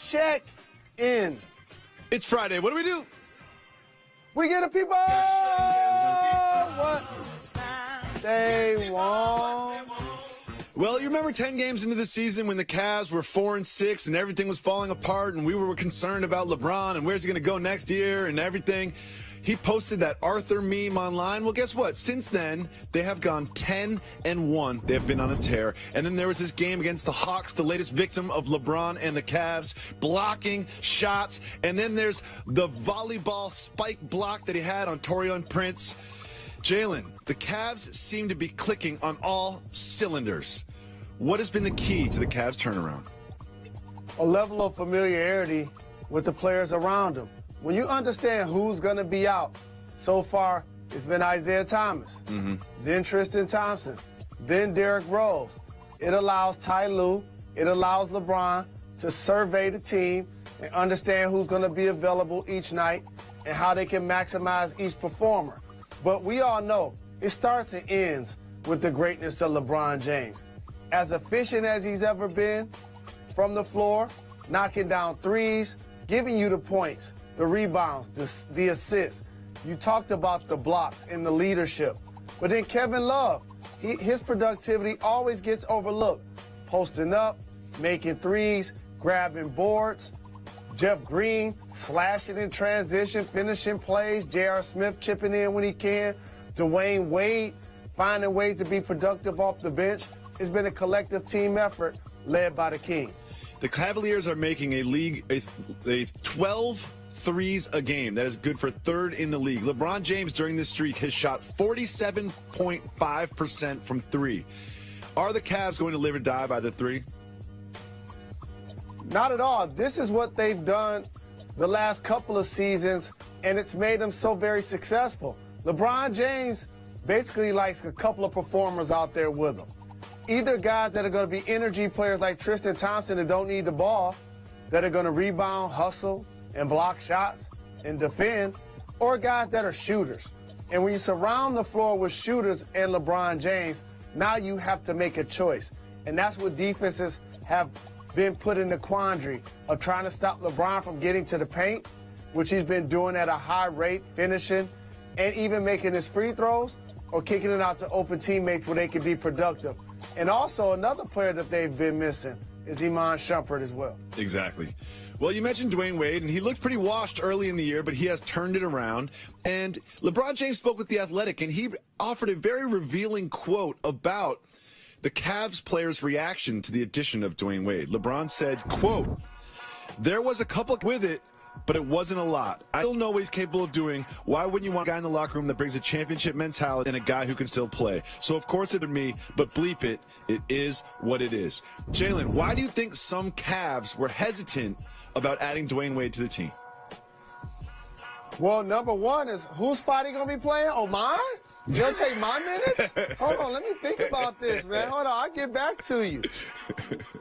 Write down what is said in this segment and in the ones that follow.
check in. It's Friday. What do? We get the people what they want. Well, you remember 10 games into the season when the Cavs were 4-6 and everything was falling apart and we were concerned about LeBron and where's he going to go next year and everything. He posted that Arthur meme online. Well, guess what? Since then, they have gone 10-1. They have been on a tear. And then there was this game against the Hawks, the latest victim of LeBron and the Cavs, blocking shots. And then there's the volleyball spike block that he had on Taurean Prince. Jalen, the Cavs seem to be clicking on all cylinders. What has been the key to the Cavs turnaround? A level of familiarity with the players around them. When you understand who's going to be out, so far it's been Isaiah Thomas, then Tristan Thompson, then Derrick Rose. It allows Ty Lue, it allows LeBron to survey the team and understand who's going to be available each night and how they can maximize each performer. But we all know it starts and ends with the greatness of LeBron James. As efficient as he's ever been from the floor, knocking down threes, giving you the points, the rebounds, the assists. You talked about the blocks and the leadership. But then Kevin Love, his productivity always gets overlooked. Posting up, making threes, grabbing boards. Jeff Green slashing in transition, finishing plays. J.R. Smith chipping in when he can. Dwayne Wade finding ways to be productive off the bench. It's been a collective team effort led by the King. The Cavaliers are making a 12 threes a game. That is good for third in the league. LeBron James during this streak has shot 47.5% from three. Are the Cavs going to live or die by the three? Not at all. This is what they've done the last couple of seasons, and it's made them so very successful. LeBron James basically likes a couple of performers out there with him. Either guys that are going to be energy players like Tristan Thompson that don't need the ball, that are going to rebound, hustle, and block shots and defend, or guys that are shooters. And when you surround the floor with shooters and LeBron James, now you have to make a choice. And that's what defenses have been put in the quandary of trying to stop LeBron from getting to the paint, which he's been doing at a high rate, finishing, and even making his free throws, or kicking it out to open teammates where they can be productive. And also another player that they've been missing is Iman Shumpert as well. Exactly. Well, you mentioned Dwayne Wade, and he looked pretty washed early in the year, but he has turned it around. And LeBron James spoke with The Athletic, and he offered a very revealing quote about the Cavs players' reaction to the addition of Dwayne Wade. LeBron said, quote, "There was a couple with it, but it wasn't a lot. I still know what he's capable of doing. Why wouldn't you want a guy in the locker room that brings a championship mentality and a guy who can still play? So, of course, it would me, but bleep it. It is what it is." Jalen, why do you think some Cavs were hesitant about adding Dwayne Wade to the team? Well, number one is, whose spot he going to be playing? Oh, mine? You going to take my minutes? Hold on, let me think about this, man. Hold on, I'll get back to you.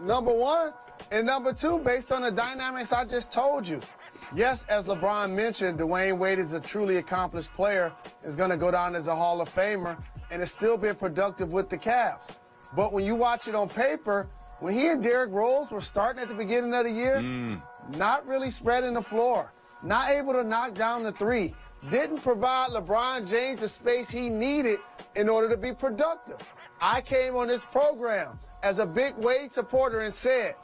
Number one. And number two, based on the dynamics I just told you. Yes, as LeBron mentioned, Dwayne Wade is a truly accomplished player, is going to go down as a Hall of Famer, and has still been productive with the Cavs. But when you watch it on paper, when he and Derrick Rose were starting at the beginning of the year, not really spreading the floor, not able to knock down the three, didn't provide LeBron James the space he needed in order to be productive. I came on this program as a big Wade supporter and said,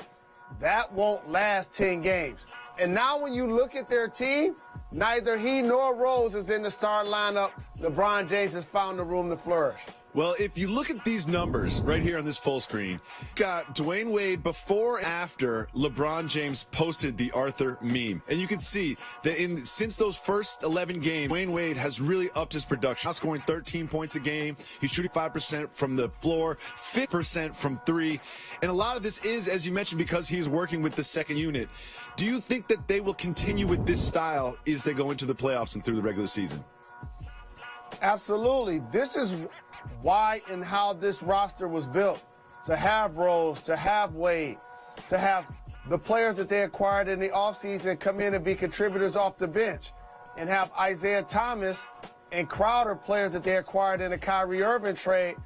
that won't last 10 games. And now when you look at their team, neither he nor Rose is in the starting lineup. LeBron James has found the room to flourish. Well, if you look at these numbers right here on this full screen, got Dwayne Wade before and after LeBron James posted the Arthur meme. And you can see that since those first 11 games, Dwayne Wade has really upped his production. Now scoring 13 points a game. He's shooting 5% from the floor, 5% from three. And a lot of this is, as you mentioned, because he's working with the second unit. Do you think that they will continue with this style as they go into the playoffs and through the regular season? Absolutely. This is why and how this roster was built. To have Rose, to have Wade, to have the players that they acquired in the offseason come in and be contributors off the bench, and have Isaiah Thomas and Crowder, players that they acquired in the Kyrie Irving trade,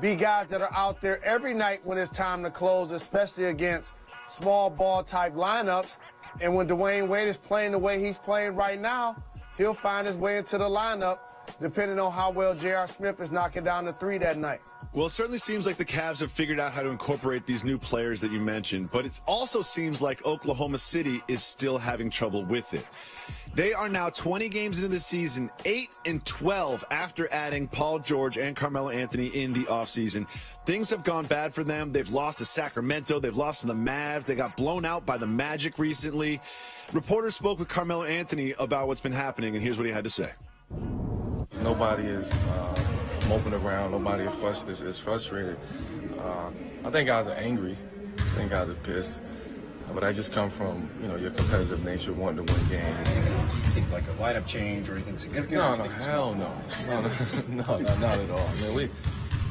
be guys that are out there every night when it's time to close, especially against small ball type lineups, And when Dwayne Wade is playing the way he's playing right now, he'll find his way into the lineup, depending on how well J.R. Smith is knocking down the three that night. Well, it certainly seems like the Cavs have figured out how to incorporate these new players that you mentioned, but it also seems like Oklahoma City is still having trouble with it. They are now 20 games into the season, 8-12 after adding Paul George and Carmelo Anthony in the offseason. Things have gone bad for them. They've lost to Sacramento. They've lost to the Mavs. They got blown out by the Magic recently. Reporters spoke with Carmelo Anthony about what's been happening, and here's what he had to say. Nobody is moping around. Nobody is frustrated. I think guys are angry. I think guys are pissed. But I just come from, your competitive nature, wanting to win games. Do you think like a lineup change or anything significant? No, hell no. No, not at all. I mean,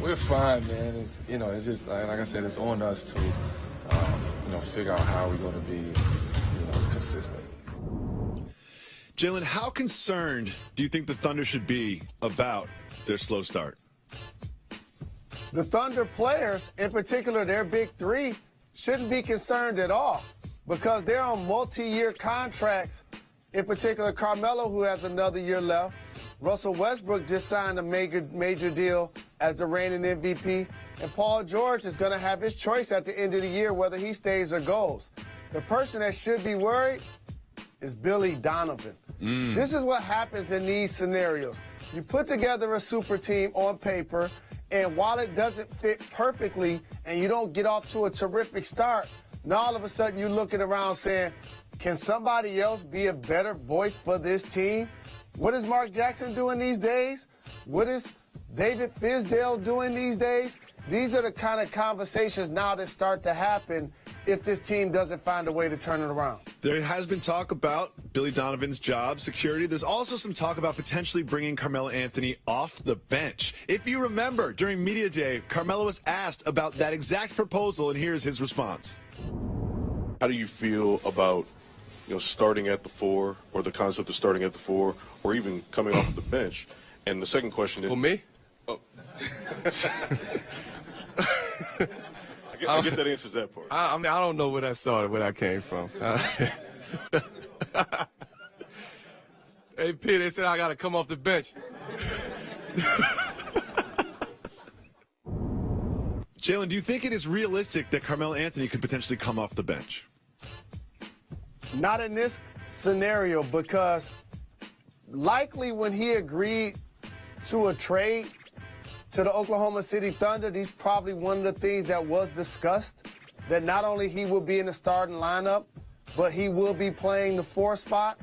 we're fine, man. It's just, like I said, it's on us to, figure out how we're going to be, consistent. Jalen, how concerned do you think the Thunder should be about their slow start? The Thunder players, in particular their big three, shouldn't be concerned at all because they're on multi-year contracts, in particular Carmelo, who has another year left. Russell Westbrook just signed a major deal as the reigning MVP, and Paul George is going to have his choice at the end of the year whether he stays or goes. The person that should be worried is Billy Donovan. This is what happens in these scenarios. You put together a super team on paper, and while it doesn't fit perfectly and you don't get off to a terrific start, now all of a sudden you're looking around saying, can somebody else be a better voice for this team? What is Mark Jackson doing these days? What is David Fizdale doing these days? These are the kind of conversations now that start to happen if this team doesn't find a way to turn it around. There has been talk about Billy Donovan's job security. There's also some talk about potentially bringing Carmelo Anthony off the bench. If you remember, during Media Day, Carmelo was asked about that exact proposal, and here's his response. How do you feel about, starting at the four, or the concept of starting at the four, or even coming off the bench? And the second question is... Well, me? Oh. I guess that answers that part. I mean, I don't know where that started, where that came from. Hey, P, they said I got to come off the bench. Jalen, do you think it is realistic that Carmelo Anthony could potentially come off the bench? Not in this scenario, because likely when he agreed to a trade to the Oklahoma City Thunder, these probably one of the things that was discussed, that not only he will be in the starting lineup, but he will be playing the 4 spot.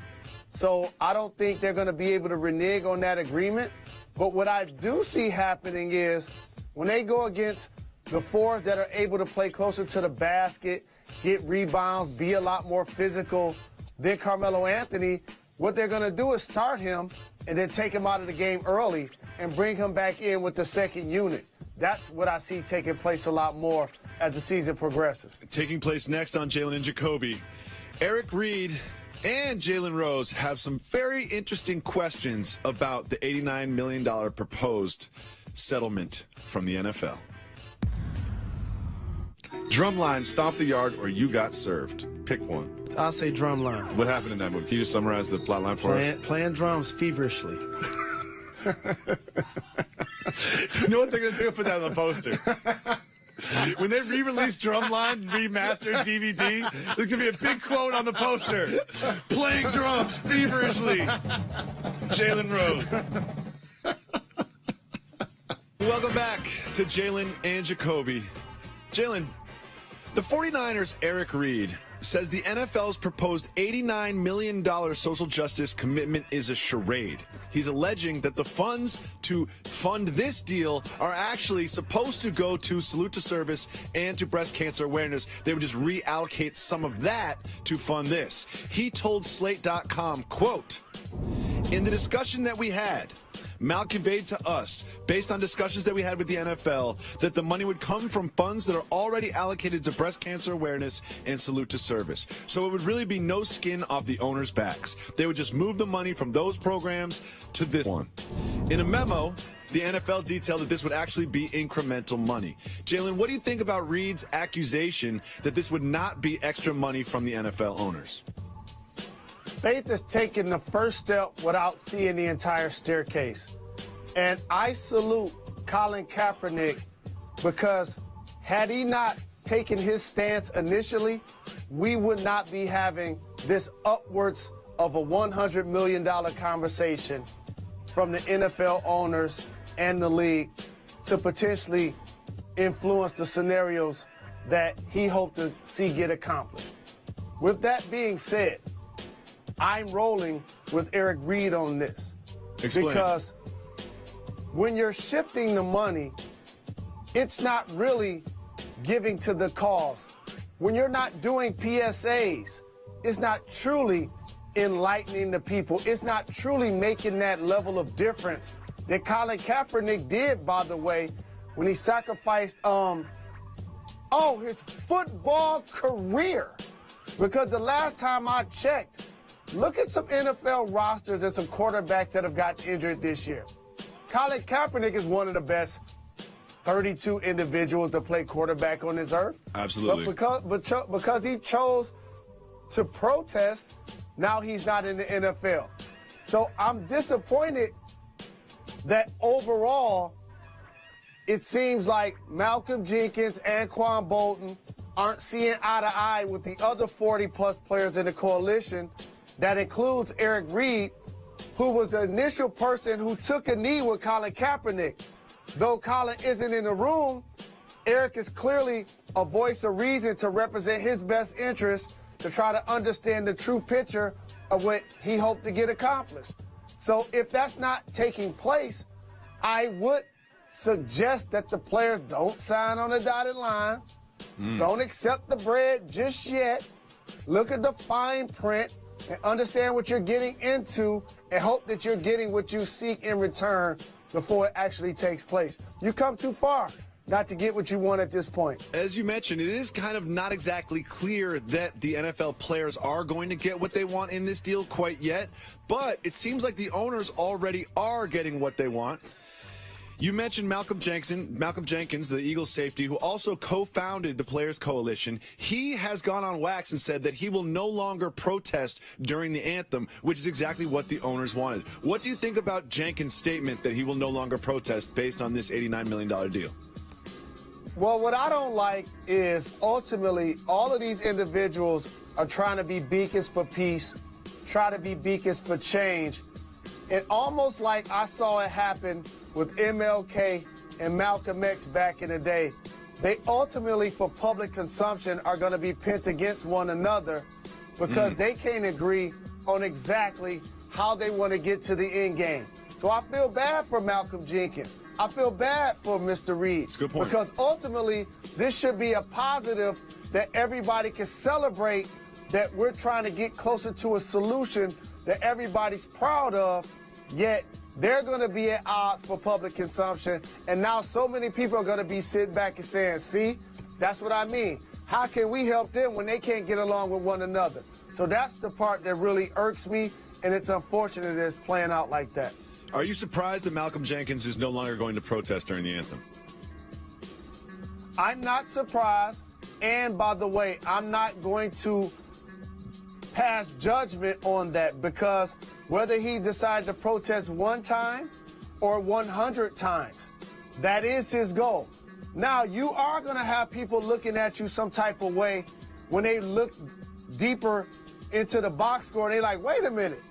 So I don't think they're going to be able to renege on that agreement. But what I do see happening is when they go against the 4s that are able to play closer to the basket, get rebounds, be a lot more physical than Carmelo Anthony, what they're going to do is start him and then take him out of the game early and bring him back in with the second unit. That's what I see taking place a lot more as the season progresses. Taking place next on Jalen and Jacoby, Eric Reed and Jalen Rose have some very interesting questions about the $89 million proposed settlement from the NFL. Drumline, Stomp the Yard, or You Got Served. Pick one. I'll say Drumline. What happened in that movie? Can you just summarize the plot line for us? Playing drums feverishly. You know what they're going to do? Put that on the poster. When they re-release Drumline remastered DVD, there's going to be a big quote on the poster. Playing drums feverishly. Jalen Rose. Welcome back to Jalen and Jacoby. Jalen, the 49ers' Eric Reed says the NFL's proposed $89 million social justice commitment is a charade. He's alleging that the funds to fund this deal are actually supposed to go to Salute to Service and to breast cancer awareness. They would just reallocate some of that to fund this. He told Slate.com, quote, "In the discussion that we had, Mal conveyed to us, based on discussions that we had with the NFL, that the money would come from funds that are already allocated to breast cancer awareness and Salute to Service. So it would really be no skin off the owners' backs. They would just move the money from those programs to this one." In a memo, the NFL detailed that this would actually be incremental money. Jalen, what do you think about Reed's accusation that this would not be extra money from the NFL owners? faith is taking the first step without seeing the entire staircase. And I salute Colin Kaepernick because had he not taken his stance initially, we would not be having this upwards of a $100 million conversation from the NFL owners and the league to potentially influence the scenarios that he hoped to see get accomplished. With that being said, I'm rolling with Eric Reed on this. Explain. Because when you're shifting the money, it's not really giving to the cause. When you're not doing PSAs, it's not truly enlightening the people. It's not truly making that level of difference that Colin Kaepernick did, by the way, when he sacrificed his football career. Because the last time I checked, look at some NFL rosters and some quarterbacks that have gotten injured this year. Colin Kaepernick is one of the best 32 individuals to play quarterback on this earth. Absolutely. But because he chose to protest, now he's not in the NFL. So I'm disappointed that overall it seems like Malcolm Jenkins and Quan Bolton aren't seeing eye to eye with the other 40-plus players in the coalition. That includes Eric Reed, who was the initial person who took a knee with Colin Kaepernick. Though Colin isn't in the room, Eric is clearly a voice of reason to represent his best interest to try to understand the true picture of what he hoped to get accomplished. So if that's not taking place, I would suggest that the players don't sign on the dotted line, don't accept the bread just yet, look at the fine print and understand what you're getting into and hope that you're getting what you seek in return before it actually takes place. You come too far not to get what you want at this point. As you mentioned, it is kind of not exactly clear that the NFL players are going to get what they want in this deal quite yet, but it seems like the owners already are getting what they want. You mentioned Malcolm Jenkins, the Eagles safety, who also co-founded the Players Coalition. He has gone on wax and said that he will no longer protest during the anthem, which is exactly what the owners wanted. What do you think about Jenkins' statement that he will no longer protest based on this $89 million deal? Well, what I don't like is ultimately all of these individuals are trying to be beacons for peace, try to be beacons for change. And almost like I saw it happen with MLK and Malcolm X back in the day, they ultimately, for public consumption, are going to be pent against one another because they can't agree on exactly how they want to get to the end game. So I feel bad for Malcolm Jenkins. I feel bad for Mr. Reed. That's a good point. Because ultimately, this should be a positive that everybody can celebrate, that we're trying to get closer to a solution that everybody's proud of, yet they're going to be at odds for public consumption. And now so many people are going to be sitting back and saying, see, that's what I mean. How can we help them when they can't get along with one another? So that's the part that really irks me, and it's unfortunate that it's playing out like that. Are you surprised that Malcolm Jenkins is no longer going to protest during the anthem? I'm not surprised. And by the way, I'm not going to pass judgment on that, because whether he decides to protest one time or 100 times, that is his goal. Now, you are going to have people looking at you some type of way when they look deeper into the box score and they're like, wait a minute,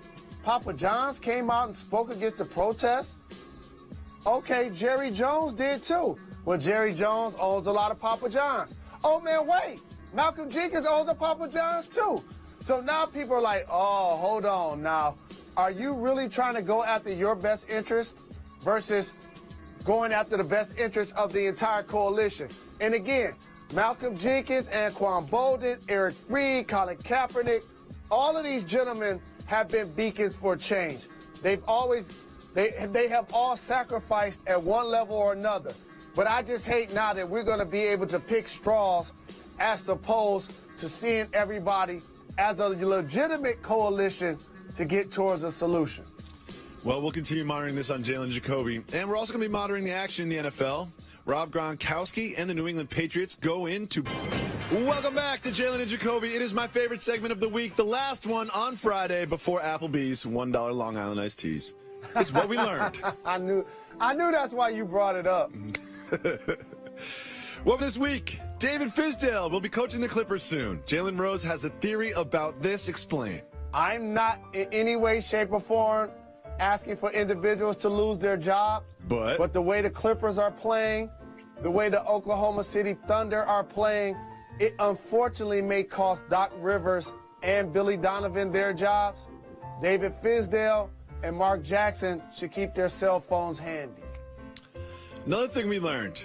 Papa John's came out and spoke against the protests? Okay, Jerry Jones did too. Well, Jerry Jones owns a lot of Papa John's. Oh, man, wait, Malcolm Jenkins owns a Papa John's too. So now people are like, oh, hold on now. Are you really trying to go after your best interest versus going after the best interest of the entire coalition? And again, Malcolm Jenkins, Anquan Bolden, Eric Reed, Colin Kaepernick, all of these gentlemen have been beacons for change. They have all sacrificed at one level or another. But I just hate now that we're going to be able to pick straws as opposed to seeing everybody as a legitimate coalition to get towards a solution. Well, we'll continue monitoring this on Jalen Jacoby. And we're also going to be monitoring the action in the NFL. Rob Gronkowski and the New England Patriots go into... Welcome back to Jalen and Jacoby. It is my favorite segment of the week, the last one on Friday before Applebee's $1 Long Island iced teas. It's what we learned. I knew that's why you brought it up. Well, this week, David Fizdale will be coaching the Clippers soon. Jalen Rose has a theory about this. Explain. I'm not in any way, shape, or form asking for individuals to lose their jobs. But the way the Clippers are playing, the way the Oklahoma City Thunder are playing, it unfortunately may cost Doc Rivers and Billy Donovan their jobs. David Fizdale and Mark Jackson should keep their cell phones handy. Another thing we learned.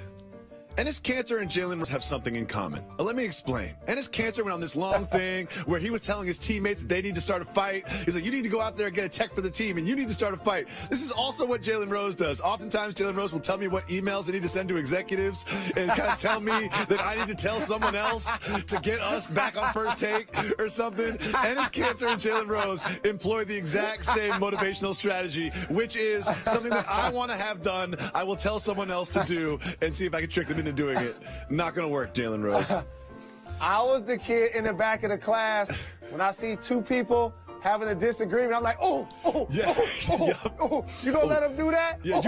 Enes Kanter and Jalen Rose have something in common. Let me explain. Enes Kanter went on this long thing where he was telling his teammates that they need to start a fight. He's like, you need to go out there and get a tech for the team, and you need to start a fight. This is also what Jalen Rose does. Oftentimes, Jalen Rose will tell me what emails I need to send to executives and kind of tell me that I need to tell someone else to get us back on First Take or something. Enes Kanter and Jalen Rose employ the exact same motivational strategy, which is something that I want to have done. I will tell someone else to do and see if I can trick them into doing it. Not going to work, Jalen Rose. I was the kid in the back of the class when I see two people having a disagreement. I'm like, oh, you gonna let them do that? Yeah,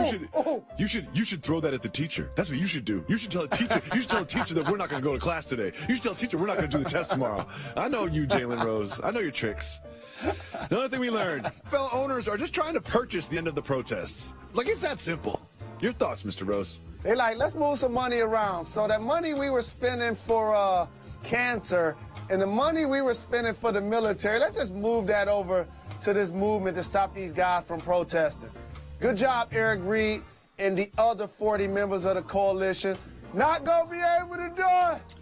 you should throw that at the teacher. That's what you should do. You should tell a teacher. You should tell a teacher that we're not going to go to class today. You should tell a teacher we're not going to do the test tomorrow. I know you, Jalen Rose. I know your tricks. Another thing we learned: fellow owners are just trying to purchase the end of the protests. Like, it's that simple. Your thoughts, Mr. Rose? They like, let's move some money around. So that money we were spending for cancer and the money we were spending for the military, let's just move that over to this movement to stop these guys from protesting. Good job, Eric Reed and the other 40 members of the coalition. Not going to be able to do it.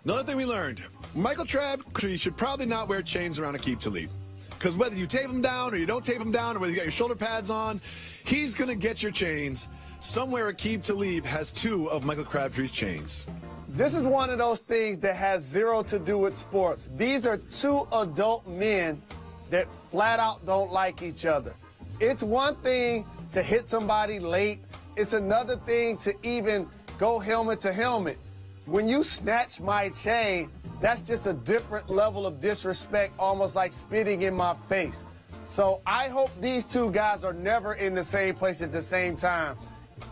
Another thing we learned: Michael Crabtree should probably not wear chains around Aqib Talib. Because whether you tape him down or you don't tape him down, or whether you got your shoulder pads on, he's going to get your chains. Somewhere Aqib Talib has 2 of Michael Crabtree's chains. This is one of those things that has zero to do with sports. These are 2 adult men that flat out don't like each other. It's one thing to hit somebody late. It's another thing to even go helmet to helmet. When you snatch my chain, that's just a different level of disrespect, almost like spitting in my face. So I hope these 2 guys are never in the same place at the same time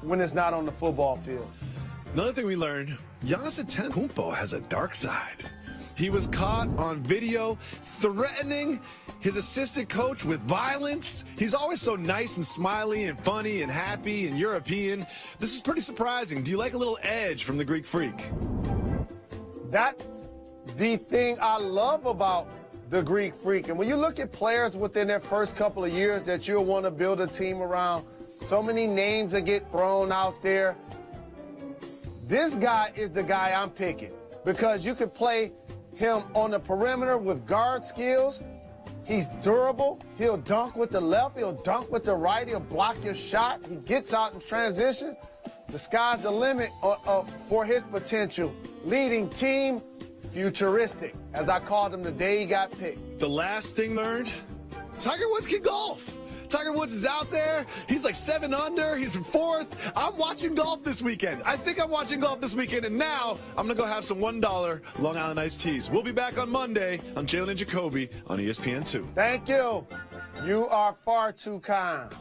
when it's not on the football field. Another thing we learned: Giannis Antetokounmpo has a dark side. He was caught on video threatening his assistant coach with violence. He's always so nice and smiley and funny and happy and European. This is pretty surprising. Do you like a little edge from the Greek Freak? That's the thing I love about the Greek Freak. And when you look at players within their first couple of years that you'll want to build a team around, so many names that get thrown out there. This guy is the guy I'm picking because you can play him on the perimeter with guard skills. He's durable. He'll dunk with the left. He'll dunk with the right. He'll block your shot. He gets out in transition. The sky's the limit for his potential. Leading team, futuristic, as I called him the day he got picked. The last thing learned: Tiger Woods can golf. Tiger Woods is out there. He's like 7 under. He's 4th. I'm watching golf this weekend. I think I'm watching golf this weekend, and now I'm going to go have some $1 Long Island iced teas. We'll be back on Monday on Jalen and Jacoby on ESPN2. Thank you. You are far too kind.